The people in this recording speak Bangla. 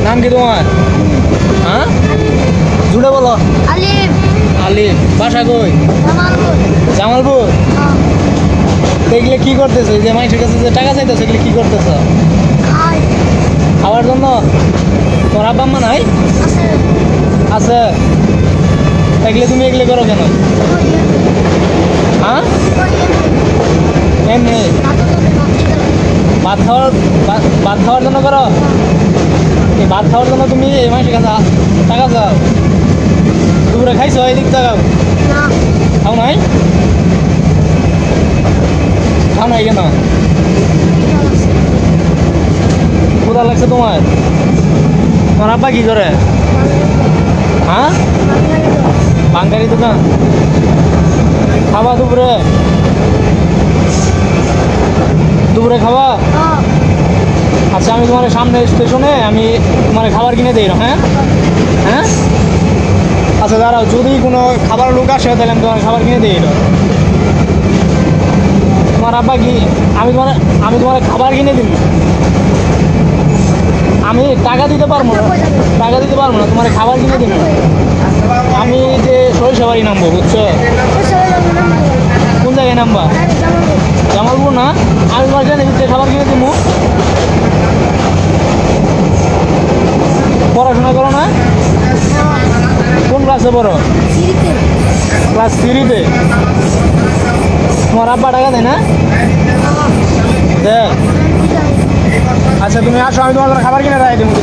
নাম কি তোমার? হ্যাঁ, জুড়ে বলো। আলিফ। আলিফ। বাসা কই? জামালপুর। জামালপুর। হ্যাঁ। এগুলো কি করতেছো? এই যে মানুষের কাছে যে টাকা চাইতেছো, এগুলো কি করতেছো? খাই। খাওয়ার জন্য? তোমার আব্বা আম্মা নাই? আছে। আছে। এগুলো তুমি এগুলো করো কেন? করিয়ে। হ্যাঁ, করিয়ে। এমনি দাদু তোদের বাচ্চা গেল। ভাত খাওয়ার জন্য করো? এই ভাত খাওয়ার জন্য তুমি এই মানুষের কাছে টাকা চাও? দুপুরে খাইছো? এই দিক টাকা না। খাও নাই? খাও নাই কেন? কোথা লাগছে তোমার? তোমার আব্বা কি করে? হ্যাঁ, বাঙ্গারি দোকান। খাবা দুপুরে? দুপুরে খাবা? আচ্ছা, আমি তোমার সামনে স্টেশনে আমি তোমার খাবার কিনে দিই। হ্যাঁ হ্যাঁ, আচ্ছা দাঁড়াও, যদি কোনো খাবার লোক আসে তাহলে আমি তোমার খাবার কিনে দিই। তোমার আব্বা কি? আমি তোমার খাবার কিনে দিই। আমি টাকা দিতে পারবো না, টাকা দিতে পারবো না, তোমার খাবার কিনে দিই। আমি যে সরিষাবাড়ি নামবো, বুঝছো? কোন জায়গায় নামবা? জামালপুর না? আমি তোমার কিনে দিচ্ছি, খাবার কিনে দিব। পড়াশোনা করো না? কোন ক্লাসে পড়ো? ক্লাস 3-তে। তোমার আব্বা টাকা দেয় না? দেয়। আচ্ছা তুমি আসো, আমি তোমার জন্য খাবার কিনে দেয় দেবো।